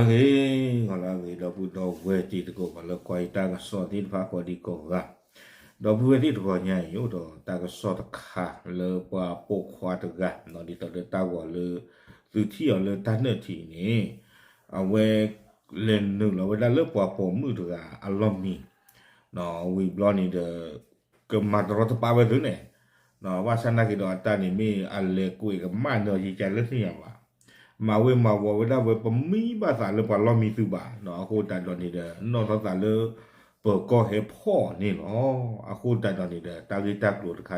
Olagi, olagi, dobu dobu ti tu ko kalau kau ita ka so ti fa ko di ko ga. Dobu ti tu ko nya yo do ta ka so ta kha le pa po khwa ta ga no di to de ta ko le tu ti yo le ta ne ti ni. A we le nu lo we da le pa po mu tu ga a lo mi. No we blo ni de ke ma ro ta pa we tu ne. No wa sa na ki do ta ni mi a le ku ka ma no ji cha le ti ya ba.มาเวมาวัวเวลาเวปมีภาษาเลยปะเรามีสุบะเนาะaku tak doni dah noภาษาเลยเปิดก็ให้พ่อนี่เนาะaku tak doni dahตากิตากลุดใคร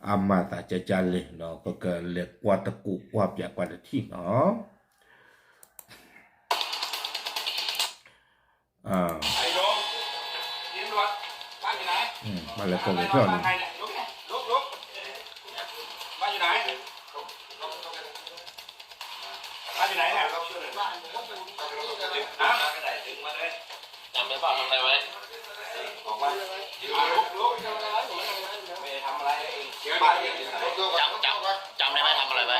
อามาตาจะจันเลยเนาะก็เกิดเล็กกว่าตะกุกว่าเปียกกว่าที่เนาะไอ้โยมยินดีบ้านอยู่ไหนมาเลยก็เลยเท่านี้ลุกบ้านอยู่ไหนบ้านอยู่ไหนเนี่ยฮะจำได้ป่ะทำอะไรไว้บอกว่าลุกไม่ได้ทำอะไรบ้านอยู่ไหนจำได้ไหมทำอะไรไว้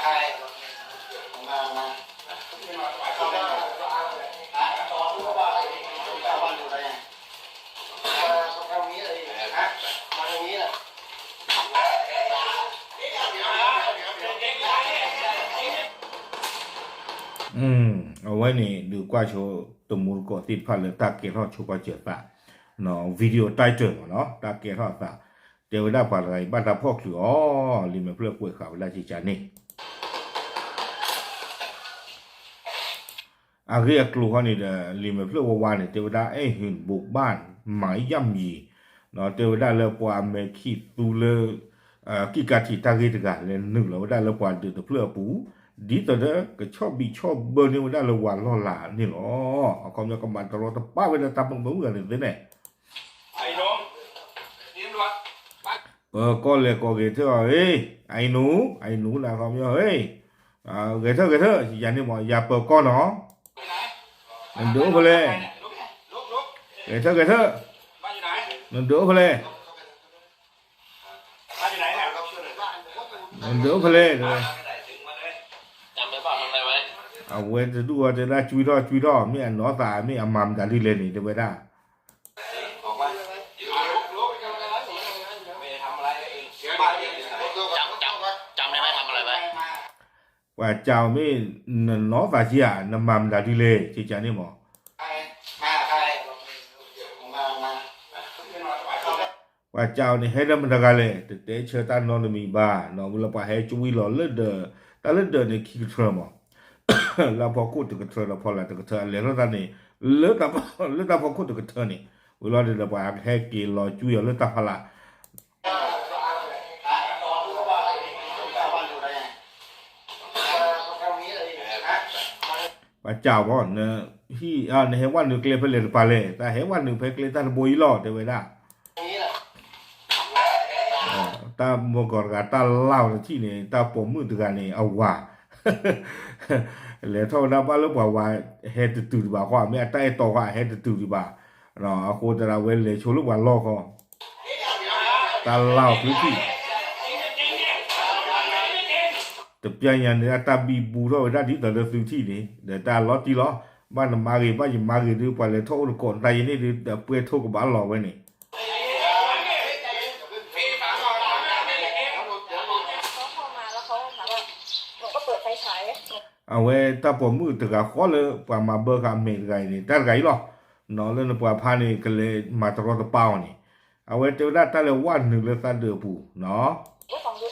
ใครมาทำนี้เลยฮะมาตรงนี้แหละเอาไว้นี่ดูกว่าโชว์ตมูลก็ติดพันเลยตาเกล้อโชว์กว่าเจ็บปะเนาะวิดีโอใต้เจอเนาะตาเกล้อตาเดี๋ยวได้ผ่านอะไรบ้านตาพ่อคืออ๋อลิมเพื่อป่วยข่าวแล้วจีจานี่อาเรียกลูกเขานี่เด้อลิมเพื่อวานเนี่ยเดี๋ยวได้เห็นบุกบ้านหมายย่ำยีเนาะเดี๋ยวได้เลิกกว่าเมคิตูเลกิกาที่ตาเกตกันเลยหนึ่งแล้วได้เลิกกว่าเดือดเพื่อปูดีแต่เด้อก็ชอบบีชอบเบอร์นี่มันได้ระหว่างล่อหลานนี่หรอเอาความยากมันตลอดป้าเวลาทำมันเหมือนกันเลยเนี่ยไอ้โยมยินดีก็เลยก็เกเธอเฮ้ยไอ้หนูนะความยากเฮ้ยเกเธออย่างนี้บอกอย่าเปิดก้อนเนาะนั่นดูไปเลยเกเธอบ้านอยู่ไหนนั่นดูไปเลยบ้านอยู่ไหนเนี่ยนั่นดูไปเลยจำได้ป่ะทำอะไรไว้เอาเว้นจะดูว่าจะได้ช่วยรอไม่อันน้อตาไม่อันมัมจะรีเลนี่จะไปได้บอกว่าลุกไม่ได้ทำอะไรบ้านอยู่ไหนจำได้ไหมทำอะไรไว้ว่าเจ้าไม่น้อตาเจียนมัมจะรีเลจีจานี่หมอว่าเจ้านี่ให้ได้มันตะกันเลยแต่เชื่อตานอนมีบ้านอนบุรพาให้ช่วยหล่อเลือดตาเลือดนี่คิดเทอร์มเราพอพูดถึงเทอร์เราพอละถึงเทอร์เลยแล้วตอนนี้เลือดตาพอพูดถึงเทอร์นี่เวลาเดี๋ยวไปให้กินรอช่วยเลือดตาพละว่าเจ้าบ่เนี่ยที่ในเหตุวันหนึ่งเกลียดเพลินไปเลยแต่เหตุวันหนึ่งเพลินเกลียดตาบุยหล่อเดี๋ยวไปได้ตาเมื่อก่อนก็ตาเล่าที่นี่ตาผมมือตัวกันนี่เอาว่าแล้วเท่านั้นว่าแล้วบอกว่าเฮ็ดตื่นบ่าว่าไม่ตาไอ้ต่อว่าเฮ็ดตื่นบ่าเนาะโคตรเราเว้นเลยชูลูกว่าล่อเขาตาเล่าพื้นที่แต่เพียงอย่างนี้ตาบีบูเท่าได้ที่แต่ละพื้นที่นี่เดี๋ยวตาล้อที่ล้อบ้านมาเกี่ยบ้านยังมาเกี่ยดูไปเลยโทษก่อนใจนี่เดี๋ยวเพื่อโทษกับบ้านหล่อไว้นี่เอาไว้ถ้าผมมือตึกอะขอเลยปามาเบอร์กับเมย์ไงนี่แต่ไงหรอนอนเล่นปาพานี่ก็เลยมาตรอตะเป้านี่เอาไว้เจอได้แต่ละวันหนึ่งเลยสันเดือปูเนาะก็ฟังดู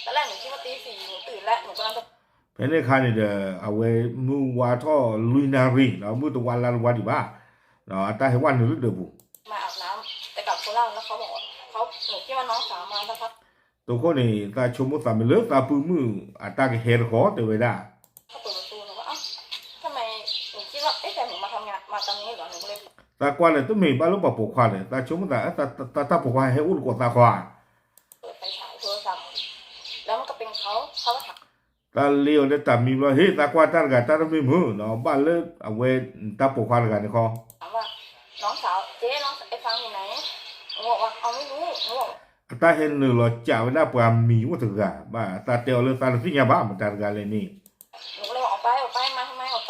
ตอนแรกหนูคิดว่าตีสี่หนูตื่นแล้วหนูกำลังจะเพนนี่คันนี่เด้อเอาไว้มือวาท่อลุยนารีเนาะมือตัววันละวันดีบ้าเนาะแต่ให้วันหนึ่งเดือปูมาอาบน้ำแต่กลับโคราชแล้วเขาบอกว่าเขาหนูคิดว่าน้องสาวมาสักพักตัวคนนี่ตาชมมุสามิเลิกตาปืนมือตาเฮรขอเตไว้ได้เขาเปิดประตูหนูว่าทำไมหนูคิดว่าแต่หนูมาทำงานมาตอนนี้เหรอหนูก็เลยตากว่าเลยต้องมีบ้านลูกปะปกควาเลยตาชมมุสาตาปกควาให้อุ่นกว่าตาควาเปิดไฟฉายโทรศัพท์แล้วมันก็เป็นเขาก็ถามตาเลี้ยวเลยตามีว่าเฮ้ยตากว่าตากันตาไม่มือเนาะบ้านเลิกเอาไว้ตาปกควากันนี่คอถามว่าน้องสาวเจ๊น้องไอ้ฟังอยู่ไหนหนูบอกว่าเอาไม่รู้หนูบอกตาเห็นหนึ่งเราจ่ายไว้ได้ปรามีว่าถึงกันบ้าตาเตียวเลยตาสิ่งยาบ้ามันตากันเลยนี่หนูเลยออกไปมาทำไมออกไป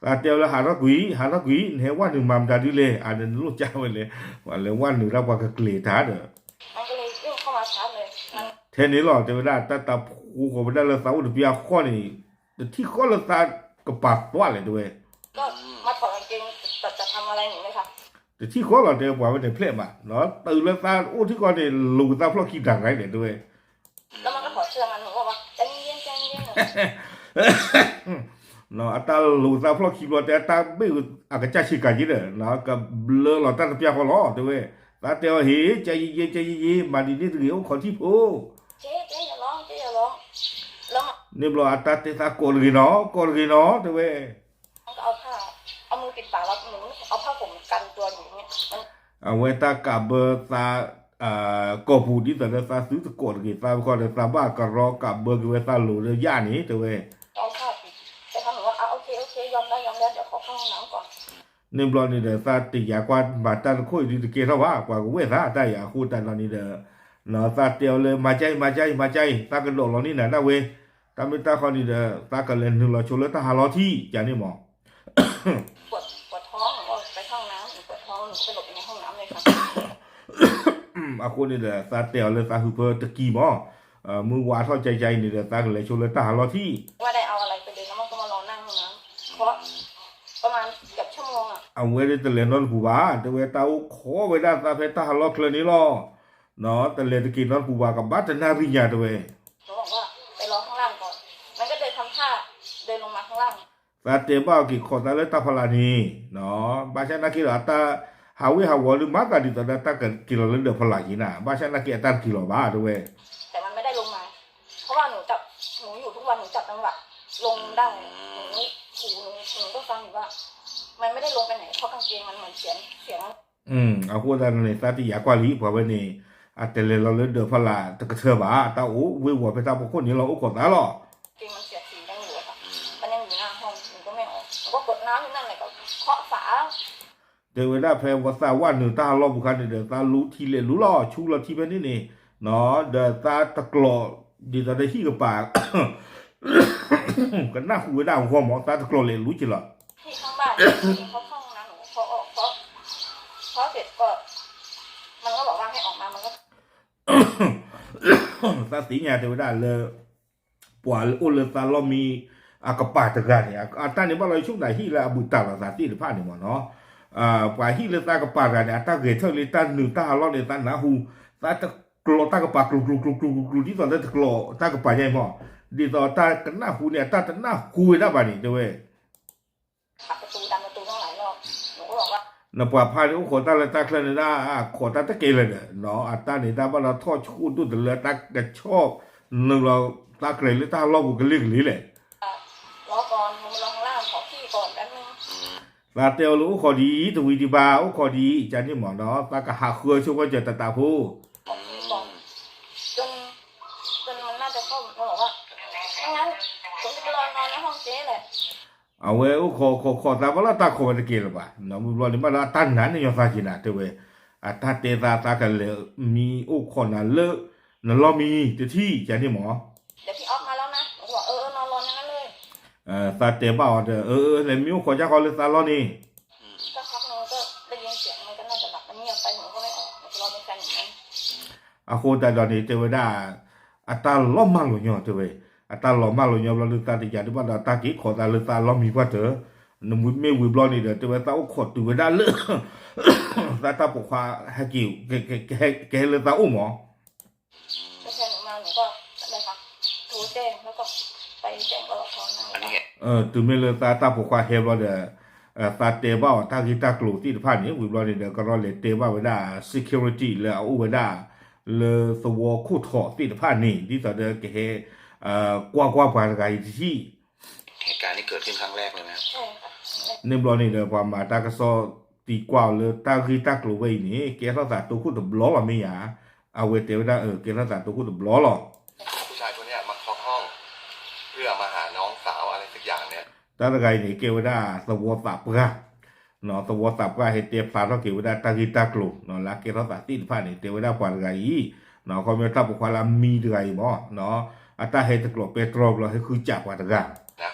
ตาเตียวแล้วหารักกุยเห็นว่าหนึ่งมัมดาดิเลยอันนั้นรู้จักไปเลยว่าเลยว่าหนึ่งรับว่าก็เกลียดท้าเด้อ มันก็เลยวิ่งเข้ามาชาร์จเลยมัน เทนี้หรอเทวดาตาผูกไปได้เลยสาวอุดเบียข้อนี่ที่ข้อละตากระปัดตัวเลยด้วย ก็มาถอดกางเกงแต่จะทำอะไรหนูเลยค่ะ แต่ที่ข้อเราเดี๋ยวบอกว่าในเพลงอ่ะเนาะตื่นแล้วตาโอ้ที่ข้อนี่ลูกตาเพราะคิดดังไรเนี่ยด้วย แล้วมันก็ถอดเสื้อมันหนูบอกว่าใจเย็นใจเย็น เนาะตาลูกตาเพราะคิดว่าแต่ตาไม่อากาศจะชิกันยี่เด้อเนาะก็เลอเราตาเปียกล้อด้วยตาเตียวเฮ้ใจเย็นมาดีนี่ถึงเอาคนที่พู เจ๊อย่าร้องแล้วมัน นี่บอกตาเตตาโกลกินอด้วย ก็เอามือปิดปากแล้วหนูเอาผ้าผมกันตัวอยู่เนี่ยมัน เอาไว้ตากาเบอร์ตากอบูดีแต่ละตาซื้อตะโกนกี่ตาก็เลยตาบ้ากะรอกาเบอร์กี่เวตาหลูเลยย่านี้ตัวเว้ย เอาผ้าปิดแต่ทำหนูว่าโอเคยอมได้เดี๋ยวขอเข้าห้องน้ำก่อน นี่บลอนี่เด้อตาติยากว่าบาตาคุยดีตะเกียร์ว่ากว่าเวทาได้ยาคู่ตาลนี่เด้อเนาะตาเตียวเลยมาใจตากระโดดลนี่น่ะนะเว้ยตาไม่ตาคนนี่เด้อตากะเล่นนึงเราชลตาหาลอที่จานี่หมอ ปวดท้องหนูว่าไปห้องน้ำหนูปวดท้องหนูไปหลบในห้องน้ำเลยค่ะ อาคนนี่เด้อตาเตียวเลยตาฮือเพอตะกี้หมอมือวาทอดใจนี่เด้อตากะเลยชลตาหาลอที่ ว่าได้เอาอะไรไปเลยแล้วมันก็มารอนั่งห้องน้ำเพราะประมาณเกือบชั่วโมงอ่ะ เอาไว้แต่เล่นนอนกูบ้าแต่เวตาขอไว้ได้ตาเพตาหาลอเคลนี่ลอเนาะแต่เล่นตะกี้นอนกูบ้ากับบ้าแต่นาริญญาตัวเว้ย หนูบอกว่าไปรอข้างล่างก่อนมันก็เดินทำท่าเดินลงมาข้างล่าง ตาเตบ้ากี่คนตาเลยตาพลานีเนาะบ้าฉันนักกีฬาตาหาวิหาวอลมาตาดิตาตากันกิโลเล่นเดือพลานีน่ะบ้าฉันนักกีฬาตากิโลบ้าตัวเว้ย แต่มันไม่ได้ลงมา เพราะว่าหนูอยู่ทุกวันหนูจับจังหวะลงได้หนูก็ฟังอยู่ว่า มันไม่ได้ลงไปไหนเพราะกางเกงมันเหมือนเสียง เอาคนตาเนี่ยตาที่อยากกว่าลีเพราะว่านี่อาแต่เล่นเราเล่นเดือพลาตะกระเทือบ้าตาโอ้เว้ยหัวไปตาพวกคนนี้เราโอ้คนตาหรอ เกงมันเสียสียังอยู่อะค่ะมันยังอยู่หน้าห้องหนูก็ไม่ออกหนูก็กดน้ำที่นั่นเลยก็เคาะฝา เดี๋ยวเวลาแพงว่าตาว่าหนึ่งตาลอบุคันเดี๋ยวตารู้ทีเล่นรู้ล่อชูเราทีเป็นนี่นี่เนาะเดี๋ยวตาตะกลอดีตาได้ขี้กับปาก กันหน้าหูหน้าหัวหมอตาตะกลอเล่นรู้จิล่ะ ที่ข้างบ้านเขาเข้าห้องน้ำหนูเขาออกเพราะเสร็จก็มันก็บอกว่าให้ออกมามันก็ ตาสีเนี่ยเดี๋ยวได้เลยปวดอุลตาเรามีอากาปาตะกันเนี่ยตาเนี่ยว่าเราช่วงไหนที่เราบุตรเราสาธิตผ่านเนี่ยมั้งเนาะปวดที่เราตากระปากันเนี่ยตาเกิดเท่าเลยตาหนึ่งตาเราเนี่ยตาหนาหูตาตะกลอตากระปากรูที่ตอนนั้นตะกลอตากระปาใหญ่มั้งดีต่อตากันหน้าหูเนี่ยตาหน้าหูได้บ้านี่เจ้าเว้ย ผลักประตูดันประตูต้องหลายรอบหนูก็บอกว่า นปวดพายนี่ขอตาเลยตาเคลื่อนได้ขอตาตะเกยเลยเนาะตาเนี่ยตาบ้านเราทอดชูดุดเลยตากระชอบหนึ่งเราตาเกยหรือตาลอบุกันเรื่องนี้แหละ รอก่อนลงมาลงข้างล่างขอขี้ก่อนแป๊บนึง ตาเตียวรู้ขอดีตัววิดีบาขอดีจานนี่หมอเนาะตากะหาเครือช่วยว่าจะตาผู้ ขอขี้ก่อนจนมันน่าจะเข้ามันบอกว่าถ้างั้นผมจะไปรอนอนในห้องเจ๊แหละ เอาเว้ยขอตาบ้านตาขอตะเกยหรือเปล่าเนาะมึงรอนี่มาละตันนั้นเนี่ยซาจินะเตเว้ยตาเตตากันเลยมีขอนั่นเลนั่นเรามีที่จานนี่หมอ เดี๋ยวพี่ออฟมาแล้วนะหนูบอกนอนรออย่างนั้นเลย ตาเตบ้าเลยมีขอจะขอเลยตาเรานี่ สักพักนึงก็ได้ยินเสียงมันก็น่าจะหลับมันเงียบไปหนูก็ไม่ออกหนูจะรอเป็นแฟนอย่างนั้น โคตาดอนนี่เตเวดาตาล้อมมาลุญอเตเวตาล้อมมาลุญอเราตาติจาดิบ้านตากี่ขอตาเลยตาล้อมมีว่าเถอะนมุดไม่วิบล้อนี่เด้อเตเวตาขอตัวเวดาเลตาปกควาฮกิวแกเลยตาอุ้มหมอ แล้วแฟนหนูมาหนูก็ได้ค่ะโทรแจ้งแล้วก็ไปแจ้งรปภนั่ง อันนี้ไง ตัวเมเลยตาปกควาเฮบล้อเด้อตาเตบ้าตากิตากลูที่ผ่านนี้วิบล้อนี่เด้อก็รอเลยเตบ้าเวดา security เลยเอาเวดาle swo khu tho ti de pha ni di sa de ke กว่าผ่านกันที่ เหตุการณ์นี้เกิดขึ้นครั้งแรกเลยนะครับ ใช่ค่ะ ในบลอนี่เด้อพอมาตากะซอตีกว่าเลยตาคือตากลูไว้นี่เกษาสาตัวคู่ตบล้อละไม่หยาเอาเวเตวดาเกษาสาตัวคู่ตบล้อหรอ ผู้ชายคนเนี้ยมาเคาะห้อง เพื่อมาหาน้องสาวอะไรสักอย่างเนี่ย ตาตะไกนี่เกวดาสวอสับกะเนาะสวอสับกะเฮเตฟาเกวดาตาคือตากลูเนาะละเกษาสาติผ่านนี่เตวดาผ่านไกเนาะเขามีทับความละมีไกบ่เนาะตาเฮตกลเปโตรเราให้คือจับว่าตะกะ นะ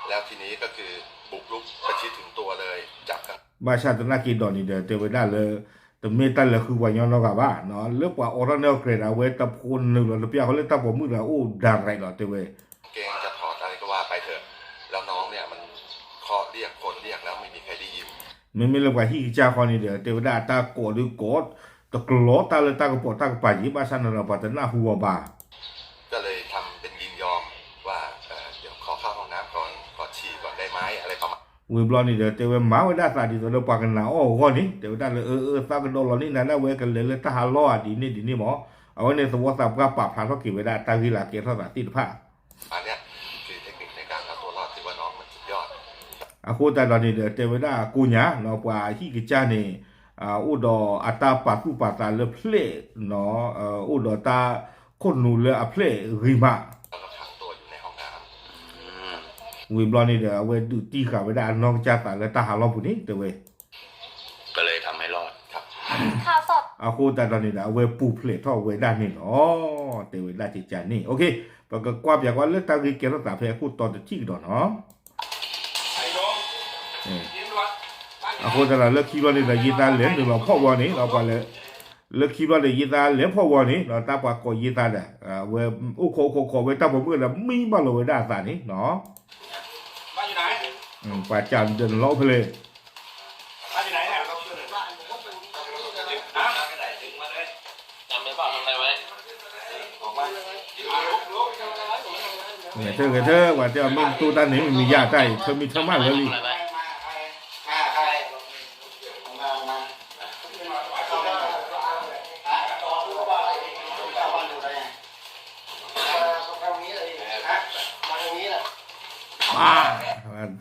แล้วทีนี้ก็คือบุกรุกประ ba sha ta na ki do ni de te we da le te me ta le khu wa nyo no ga ba no le pa ora ne kre da we ta phu nu lo pya ho le ta bo mu la o da rai lo te we เกงจะถอดอะไรก็ว่าไปเถอะแล้วน้องเนี่ยมันเคาะเรียกคนเรียกแล้วไม่มีใครได้ยิน me me le wa hi cha kho ni de te we da ta ko du ko ta klo ta le ta ko po ta ko pa ji ba sha na pa ta na hu wa ba ก็เลยทำเป็นยินยอมว่าเดี๋ยวขอเข้าห้องน้ำก่อนขอฉี่ก่อนได้ไหมอะไรประมาณ we blo ni de te we ma we da sa di to pa ka na o ho ni te we da le sa ka do lo ni na we ka le ta ha lo di ni mo a we ne so wa sa ka pa pha so ki we da ta gi la ke so sa ti pa อันเนี้ยคือเทคนิคในการเอาตัวรอดถือว่าน้องมันสุดยอด a ko ta lo ni de te we da ku nya no pa hi ki cha ni u do ata pa ku pa ta le play no u do ta ko nu le a play ri ma แล้วก็ขังตัวอยู่ในห้องน้ำ we blo ni de we du ti ka we da no cha ta le ta ha lo pu ni te we ก็เลยทำให้รอดครับ ค่าสอบ a ko ta lo ni da we pu play tho we da ni no te we da ti cha ni okay ปก็กว่าบอยากว่าเลือกตากีเกลตาเพพูดตอนที่ดอนเนาะอะโคตรเลือกคิดว่าเนี่ยยีตาเหรียญเราพ่อวันนี้เราไปเลยเลือกคิดว่าเนี่ยยีตาเหรียญพ่อวันนี้เราตาปากก็ยีตาเนี่ยเวอุโคเวตาผมเมื่อแล้วมีมาเลยได้สานี้เนาะ บ้านอยู่ไหน ป่าจันเดินล้อเพล บ้านอยู่ไหนเนี่ยเราช่วยหน่อยนะถึงมาเลยจำไม่บอกทำอะไรไว้ออกมา เนี่ยเธอว่าจะมีตัวด้านนี้มียาใจเธอมีธรรมะเลย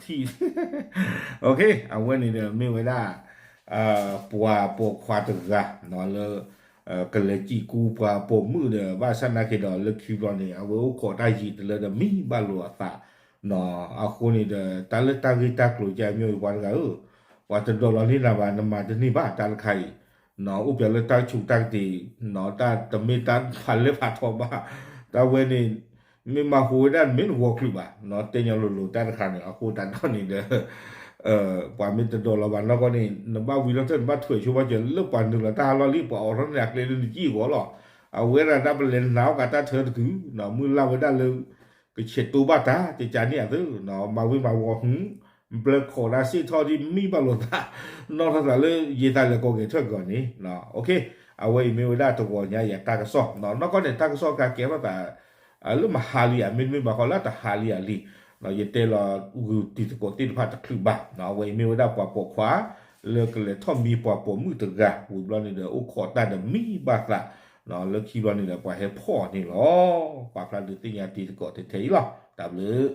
ที่ โอเคเอาไว้นี่เดี๋ยวไม่ไว้ได้ปัวควาตกะนอนเลยก็เลยจีกูปัวปมมือเดี๋ยวว่าฉันนักเดอเลิกคิวนี่เอาไว้ขอได้จีแต่เลยเดี๋ยวมีบาลัวตาเนาะเอาคนนี่เดี๋ยวตาเลือกตากีตากลุยใจมีวันก็ว่าจะโดนเรานี่นะว่านมาจะนี่บ้าตาใครเนาะอุปเลยตาชุกตาตีเนาะตาแต่ไม่ตาพันเลยผ่าทอบ้าตาเวนี่มีมาหัวด้านมีหัวคลิปอ่ะเนาะเตียงลุตาคันเนี่ยเอาคู่ตันตอนนี้เด้อป่ามีแต่โดนเราวันแล้วก็นี่นบ้าวิลเทนบ้าถวยชัวร์จะเลือกปั่นหนึ่งละตาเรารีบเอาทั้งอยากเล่นจี้หัวหรอเอาเวลาดับเล่นหนาวกับตาเธอถือเนาะมือเราไว้ได้เลยก็เช็ดตัวบ้าตาจะจานเนี่ยซื้อเนาะมาวิมาวัวหืมเปลือกขอราศีทอดีมีบาลตานอกจากเลยยีตาเลยก็เกิดเท่าก่อนนี้เนาะโอเคเอาไว้มีเวลาตัวเนี่ยอยากตากระสอบเนาะนอกก็เนี่ยตากระสอบการเก็บว่าแต่เรื่องมาฮาลีอ่ะไม่มาเขาแล้วแต่ฮาลีอ่ะลีเราเยเตลอูติดกติดพัดคลิบ้าเนาะไว้มีเวลาปะปกขวาเลือกเลยท่อมีปะปมือตะกะอูบลนี่เด้ออุขอตาเด้อมีบาดละเนาะเลือกคิดว่านี่แหละปะให้พ่อนี่หรอปากละดื้อติญาติดกติเทยหรอตามเลย